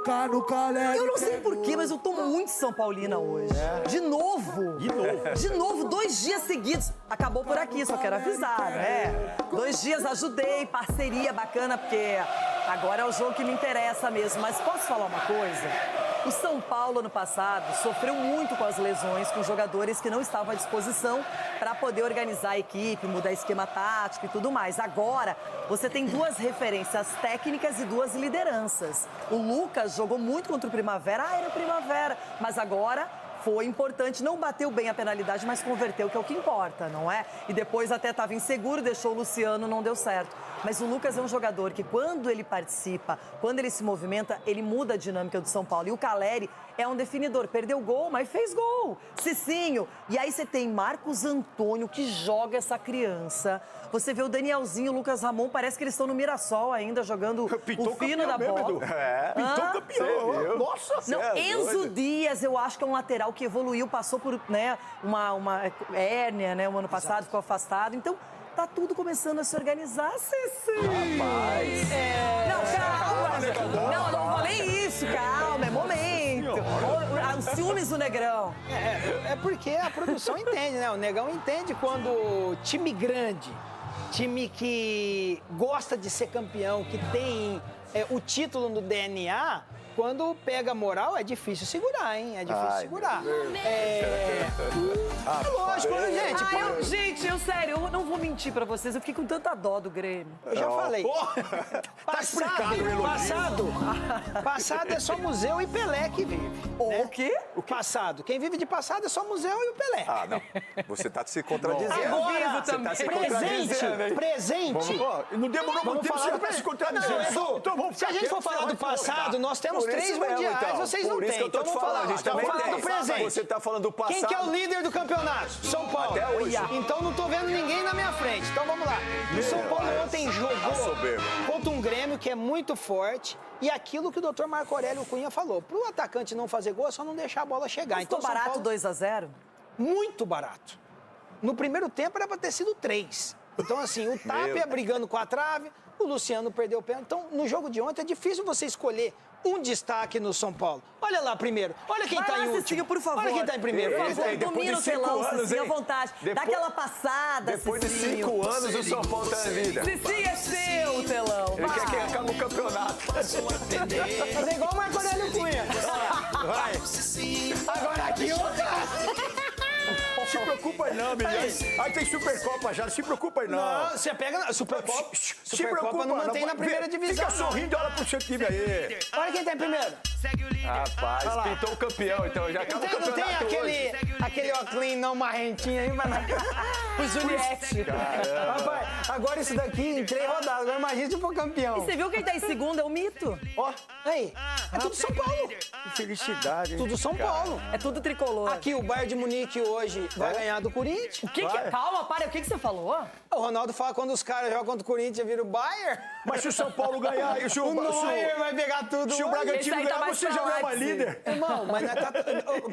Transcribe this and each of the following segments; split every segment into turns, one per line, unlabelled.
tocar no Caleri.
Eu não sei porquê, mas eu tô muito São Paulina hoje. De novo. De novo, 2 dias seguidos. Acabou por aqui, só quero avisar, né? 2 dias ajudei, parceria bacana, porque agora é o jogo que me interessa mesmo. Mas posso falar uma coisa? O São Paulo, ano passado, sofreu muito com as lesões, com jogadores que não estavam à disposição para poder organizar a equipe, mudar esquema tático e tudo mais. Agora, você tem 2 referências técnicas e 2 lideranças. O Lucas jogou muito contra o Primavera. Era Primavera. Mas agora foi importante. Não bateu bem a penalidade, mas converteu, que é o que importa, não é? E depois até estava inseguro, deixou o Luciano, não deu certo. Mas o Lucas é um jogador que, quando ele participa, quando ele se movimenta, ele muda a dinâmica do São Paulo. E o Caleri é um definidor. Perdeu gol, mas fez gol. Cicinho. E aí você tem Marcos Antônio, que joga essa criança. Você vê o Danielzinho, o Lucas Ramon, parece que eles estão no Mirassol ainda, jogando o fino da bola.
Pintou campeão. Nossa,
não, Enzo Dias, eu acho que é um lateral que evoluiu, passou por, né, uma hérnia, né, o ano passado, ficou afastado. Então, tá tudo começando a se organizar, Cici.
Rapaz.
Não, calma. Não, não falei isso, calma, é momento. Os ciúmes do Negrão.
É porque a produção entende, né? O Negão entende quando time grande, time que gosta de ser campeão, que tem o título no DNA, quando pega moral é difícil segurar, hein? É difícil segurar. Lógico, né, gente?
Gente, eu sério, eu não vou mentir pra vocês, eu fiquei com tanta dó do Grêmio.
Eu já falei.
Tá explicado o elogio.
Passado é só museu e Pelé que vive. Né?
O quê?
O passado. Quem vive de passado é só museu e o Pelé.
Ah, não. Você tá se contradizendo.
Agora,
Você tá se contradizendo, hein?
Presente.
Não demorou muito tempo
falar
pra
do
se contradizer.
Não, Edu,
Então vamos
se a gente for falar do passado, nós temos 3 mundiais, vocês não têm. Então vamos falar.
A gente também
Vamos falar do presente.
Você tá falando do passado.
Quem que é o líder do campeonato? São Paulo.
Até hoje.
Então não tô vendo ninguém na minha frente. Então vamos lá. O São Paulo ontem jogou contra um Grêmio que é muito forte. E aquilo que o Dr. Marco Aurélio Cunha falou. Pro atacante não fazer gol, é só não deixar a bola chegar.
Ficou
Então,
barato
São Paulo,
2-0?
muito barato. No primeiro tempo era pra ter sido 3. Então, assim, o Tapia brigando com a trave, o Luciano perdeu o pênalti. Então, no jogo de ontem, é difícil você escolher um destaque no São Paulo. Olha lá primeiro. Olha quem tá em último.
Cicinho, por favor.
Olha quem tá em primeiro.
Por favor, domina o telão, Cicinho, à vontade. Dá aquela passada,
Depois de
Cicinho.
5 anos, o São Paulo tá na vida.
Cicinho, é seu o telão.
Ele quer que acabe o campeonato.
É igual o Marco Aurélio Cunha.
Vai.
Agora aqui,
Se preocupa aí não, menino. Aí tem Supercopa já, não se preocupa aí não.
Não, você pega na Supercopa. Supercopa não mantém na primeira divisão.
Fica sorrindo e olha pro seu time aí.
Olha quem tá em primeiro.
Rapaz, pintou o campeão, então já acaba o
Não tem
campeonato hoje.
aquele óculos não marrentinho aí, mas...
O Juliette.
Rapaz, agora isso daqui em 3 rodadas. Agora imagina se for campeão.
Você viu quem tá em segundo? É o Mito.
Ó, aí. É tudo São Paulo.
Que felicidade, hein?
Tudo São Paulo.
É tudo tricolor.
Aqui, o Bayern de Munique hoje vai ganhar do Corinthians.
O que que... Calma, para. O que você falou?
O Ronaldo fala quando os caras jogam contra o Corinthians vira o Bayern.
Mas se o São Paulo ganhar, e se
O Neuer vai pegar tudo.
se o
Esse
Bragantino
aí tá
ganhar,
mais
você já
pra
não é mais
Leipzig.
líder?
Irmão, mas não tá...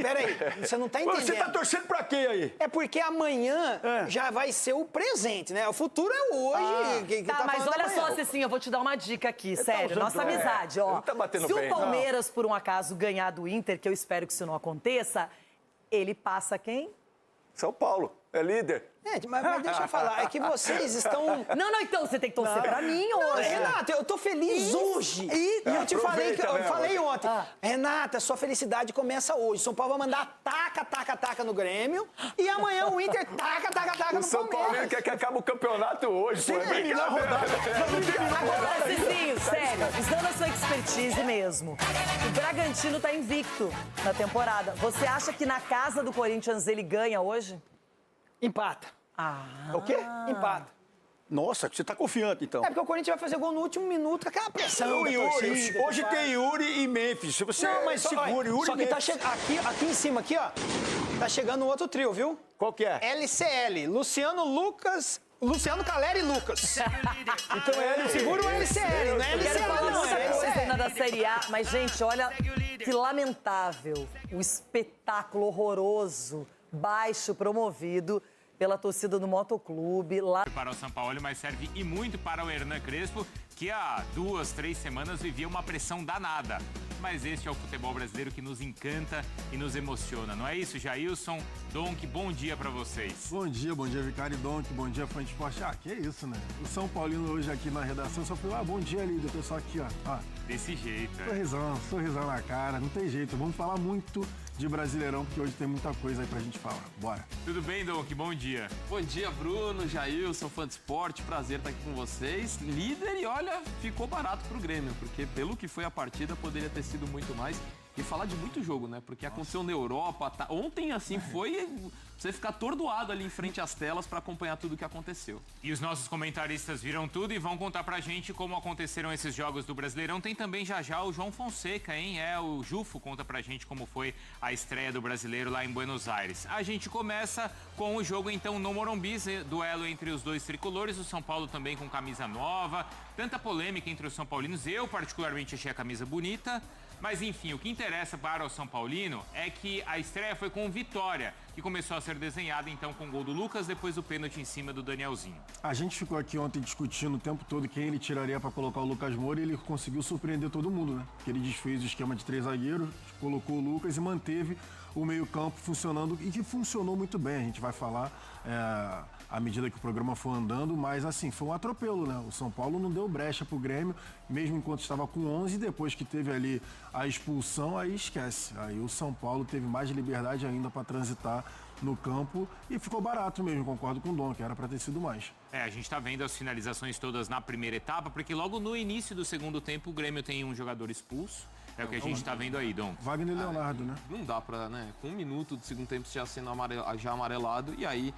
Peraí, você não tá entendendo.
Você tá torcendo pra quem aí?
É porque amanhã já vai ser o presente, né? O futuro é hoje. Quem
Tá,
tá
mas
falando
olha
amanhã.
só, Cicinho, eu vou te dar uma dica aqui, sério.
usando
Nossa
droga.
amizade, ó.
Ele tá batendo
Se
bem,
o Palmeiras, por um acaso, ganhar do Inter, que eu espero que isso não aconteça, ele passa quem?
São Paulo, é líder.
Gente, mas deixa eu falar, é que vocês estão...
Não, então você tem que torcer pra mim hoje.
Renata, eu tô feliz hoje. E eu te falei,
aproveita,
eu
né,
falei ontem. Renata, sua felicidade começa hoje. São Paulo vai mandar taca no Grêmio. E amanhã o Inter taca
O
no
São Paulo
Palmeiras.
quer que acabe o campeonato hoje. Pô, é
terminar a rodada.
Agora, Cicinho, sério, usando a sua expertise mesmo, o Bragantino tá invicto na temporada. Você acha que na casa do Corinthians ele ganha hoje?
Empata.
O quê?
Empata.
Nossa, você tá confiante, então.
É porque o Corinthians vai fazer gol no último minuto, aquela pressão da torcida.
Hoje tem Yuri e Memphis. Se você
Não, mas
segura Yuri
só
e
que tá
Memphis.
chegando aqui em cima, aqui, ó. Tá chegando um outro trio, viu?
Qual que é?
LCL, Luciano Caleri e Lucas.
Então é ele.
Segura o LCL, não é
Eu quero
LCL
falar
não,
outra
é
coisa ainda
LCL.
da Série A, mas, gente, olha que lamentável o espetáculo horroroso, baixo, promovido pela torcida do Motoclube lá.
Para o São Paulo, mas serve e muito para o Hernan Crespo, que há 2, 3 semanas vivia uma pressão danada. mas este é o futebol brasileiro que nos encanta e nos emociona. Não é isso, Jailson? Donk, bom dia pra vocês.
Bom dia, Vicário Donk, bom dia, fã de esporte. Que é isso, né? O São Paulino hoje aqui na redação só falou, bom dia, líder, pessoal aqui, ó.
Desse jeito,
Sorrisão na cara, não tem jeito. Vamos falar muito de Brasileirão, porque hoje tem muita coisa aí pra gente falar. Bora.
Tudo bem, Donk? Bom dia.
Bom dia, Bruno, Jailson, fã de esporte, prazer estar aqui com vocês. Líder e olha, ficou barato pro Grêmio, porque pelo que foi a partida, poderia ter sido muito mais. E falar de muito jogo, né? Porque aconteceu na Europa, ontem assim foi você ficar atordoado ali em frente às telas para acompanhar tudo o que aconteceu.
E os nossos comentaristas viram tudo e vão contar pra gente como aconteceram esses jogos do Brasileirão. Tem também já o João Fonseca, hein? O Jufo conta pra gente como foi a estreia do Brasileiro lá em Buenos Aires. A gente começa com o jogo então no Morumbi, duelo entre os dois tricolores, o São Paulo também com camisa nova, tanta polêmica entre os São Paulinos. Eu particularmente achei a camisa bonita. Mas enfim, o que interessa para o São Paulino é que a estreia foi com vitória, que começou a ser desenhada então com o gol do Lucas, depois do pênalti em cima do Danielzinho.
A gente ficou aqui ontem discutindo o tempo todo quem ele tiraria para colocar o Lucas Moura e ele conseguiu surpreender todo mundo, né? Porque ele desfez o esquema de 3 zagueiros, colocou o Lucas e manteve o meio-campo funcionando e que funcionou muito bem. A gente vai falar à medida que o programa for andando, mas assim, foi um atropelo, né? O São Paulo não deu brecha pro Grêmio, mesmo enquanto estava com 11, depois que teve ali a expulsão, aí esquece. Aí o São Paulo teve mais liberdade ainda para transitar no campo e ficou barato mesmo, concordo com o Dom, que era para ter sido mais.
A gente tá vendo as finalizações todas na primeira etapa, porque logo no início do segundo tempo o Grêmio tem um jogador expulso. É o que a gente tá vendo aí, Dom.
Wagner Leonardo, né?
Não dá pra, né? Com 1 minuto do segundo tempo já sendo já amarelado, e aí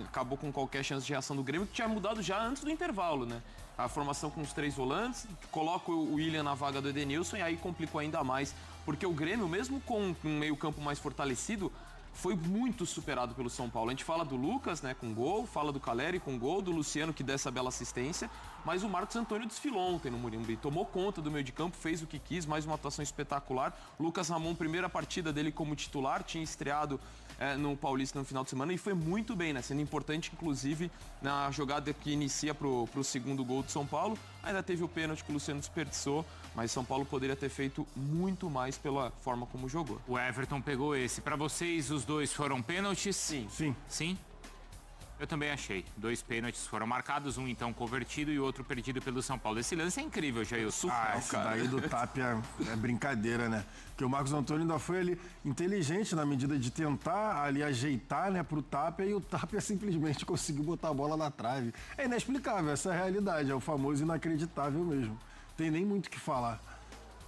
acabou com qualquer chance de reação do Grêmio, que tinha mudado já antes do intervalo, né? A formação com os 3 volantes, coloca o William na vaga do Edenilson e aí complicou ainda mais, porque o Grêmio, mesmo com um meio-campo mais fortalecido, foi muito superado pelo São Paulo. A gente fala do Lucas, né, com gol, fala do Caleri com gol, do Luciano que deu essa bela assistência, mas o Marcos Antônio desfilou ontem no Morumbi, tomou conta do meio de campo, fez o que quis, mais uma atuação espetacular. Lucas Ramon, primeira partida dele como titular, tinha estreado no Paulista no final de semana e foi muito bem, né, sendo importante inclusive na jogada que inicia pro segundo gol do São Paulo. Ainda teve o pênalti que o Luciano desperdiçou, mas São Paulo poderia ter feito muito mais pela forma como jogou.
O Everton pegou esse. Pra vocês, os dois foram pênaltis? Sim? Eu também achei. 2 pênaltis foram marcados, um então convertido e o outro perdido pelo São Paulo. Esse lance é incrível, Jailson.
Esse daí do Tapia é brincadeira, né? Porque o Marcos Antônio ainda foi ali inteligente na medida de tentar ali ajeitar, né, pro Tapia e o Tapia simplesmente conseguiu botar a bola na trave. É inexplicável, essa é a realidade, é o famoso inacreditável mesmo. Tem nem muito o que falar.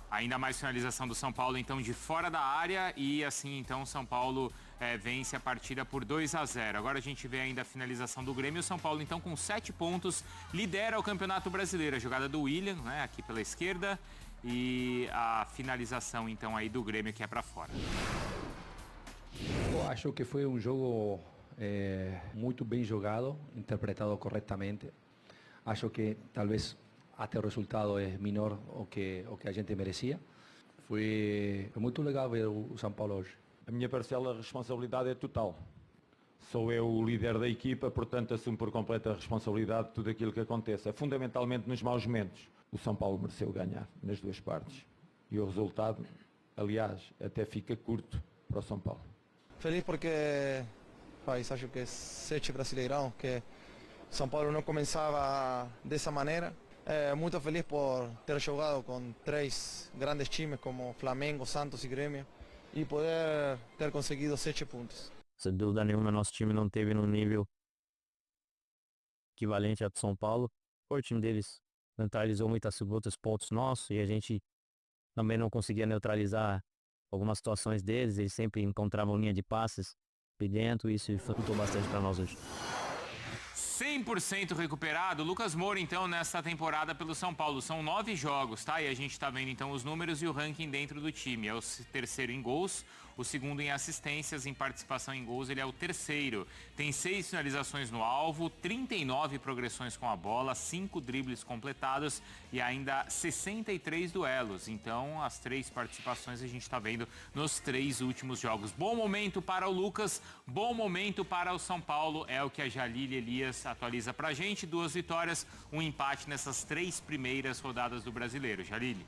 Ainda mais finalização do São Paulo, então, de fora da área. E assim, então, o São Paulo vence a partida por 2-0. Agora a gente vê ainda a finalização do Grêmio. O São Paulo, então, com 7 pontos, lidera o Campeonato Brasileiro. A jogada do William, né, aqui pela esquerda. E a finalização, então, aí do Grêmio, que é para fora.
Eu acho que foi um jogo muito bem jogado, interpretado corretamente. Acho que talvez até o resultado é menor o que a gente merecia. Foi muito legal ver o São Paulo hoje.
A minha parcela de responsabilidade é total. Sou eu o líder da equipa, portanto assumo por completa responsabilidade de tudo aquilo que aconteça. Fundamentalmente nos maus momentos. O São Paulo mereceu ganhar nas 2 partes. E o resultado, aliás, até fica curto para o São Paulo.
Feliz porque acho que 7 Brasileirão, que São Paulo não começava dessa maneira. Muito feliz por ter jogado com 3 grandes times como Flamengo, Santos e Grêmio e poder ter conseguido 7 pontos.
Sem dúvida nenhuma, nosso time não teve no nível equivalente ao do São Paulo. O time deles neutralizou muitos pontos nossos e a gente também não conseguia neutralizar algumas situações deles. Eles sempre encontravam linha de passes por dentro e isso dificultou bastante para nós hoje.
100% recuperado, Lucas Moura, então, nesta temporada pelo São Paulo. São 9 jogos, tá? E a gente tá vendo, então, os números e o ranking dentro do time. É o terceiro em gols, o segundo em assistências, em participação em gols, ele é o terceiro. Tem 6 finalizações no alvo, 39 progressões com a bola, 5 dribles completados e ainda 63 duelos. Então, as 3 participações a gente tá vendo nos 3 últimos jogos. Bom momento para o Lucas, bom momento para o São Paulo, é o que a Jalile Elias atualiza pra gente. 2 vitórias, um empate nessas 3 primeiras rodadas do Brasileiro. Jalile.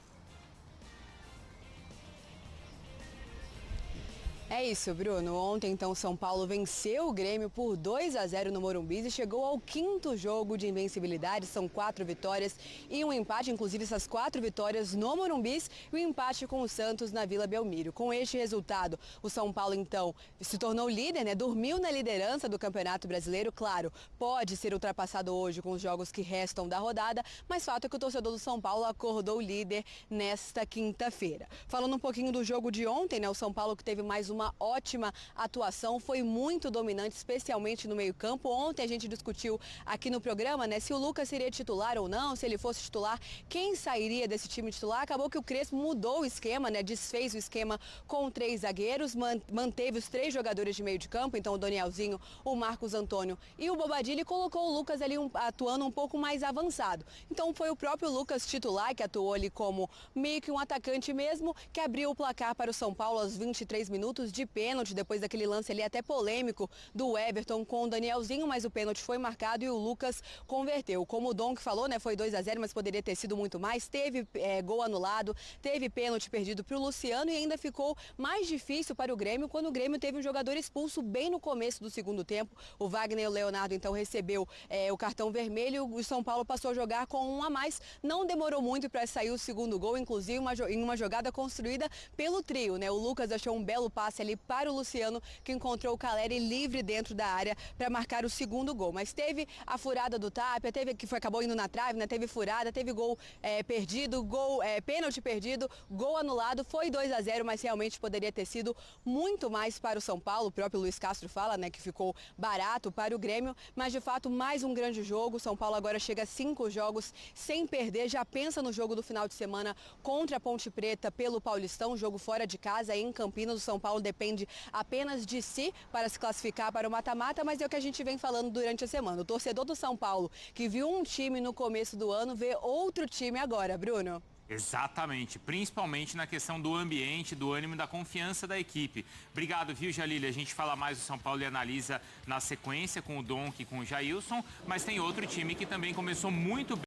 É isso, Bruno. Ontem, então, São Paulo venceu o Grêmio por 2-0 no Morumbi e chegou ao 5º jogo de invencibilidade. São 4 vitórias e um empate, inclusive essas 4 vitórias no Morumbi e o empate com o Santos na Vila Belmiro. Com este resultado, o São Paulo, então, se tornou líder, né? Dormiu na liderança do Campeonato Brasileiro. Claro, pode ser ultrapassado hoje com os jogos que restam da rodada, mas fato é que o torcedor do São Paulo acordou líder nesta quinta-feira. Falando um pouquinho do jogo de ontem, né? O São Paulo que teve mais uma ótima atuação, foi muito dominante, especialmente no meio-campo. Ontem a gente discutiu aqui no programa, né, se o Lucas seria titular ou não, se ele fosse titular, quem sairia desse time titular. Acabou que o Crespo mudou o esquema, né, desfez o esquema com 3 zagueiros, manteve os 3 jogadores de meio de campo, então o Danielzinho, o Marcos Antônio e o Bobadilla, e colocou o Lucas ali atuando um pouco mais avançado. Então foi o próprio Lucas titular que atuou ali como meio que um atacante mesmo, que abriu o placar para o São Paulo aos 23 minutos de pênalti, depois daquele lance ali até polêmico do Everton com o Danielzinho, mas o pênalti foi marcado e o Lucas converteu. Como o Dom que falou, né, foi 2-0, mas poderia ter sido muito mais. Teve gol anulado, teve pênalti perdido para o Luciano e ainda ficou mais difícil para o Grêmio quando o Grêmio teve um jogador expulso bem no começo do segundo tempo. O Wagner e o Leonardo então recebeu o cartão vermelho, o São Paulo passou a jogar com 1 a mais. Não demorou muito para sair o segundo gol, inclusive em uma jogada construída pelo trio, né? O Lucas achou um belo passe ali para o Luciano, que encontrou o Caleri livre dentro da área para marcar o segundo gol. Mas teve a furada do Tapia, acabou indo na trave, né? Teve furada, teve gol perdido, pênalti perdido, gol anulado. Foi 2-0, mas realmente poderia ter sido muito mais para o São Paulo. O próprio Luiz Castro fala, né, que ficou barato para o Grêmio, mas de fato mais um grande jogo. O São Paulo agora chega a 5 jogos sem perder, já pensa no jogo do final de semana contra a Ponte Preta pelo Paulistão, jogo fora de casa em Campinas. O São Paulo depende apenas de si para se classificar para o mata-mata, mas é o que a gente vem falando durante a semana. O torcedor do São Paulo, que viu um time no começo do ano, vê outro time agora, Bruno.
Exatamente, principalmente na questão do ambiente, do ânimo e da confiança da equipe. Obrigado, viu, Jalília? A gente fala mais do São Paulo e analisa na sequência com o Donk e com o Jailson, mas tem outro time que também começou muito bem.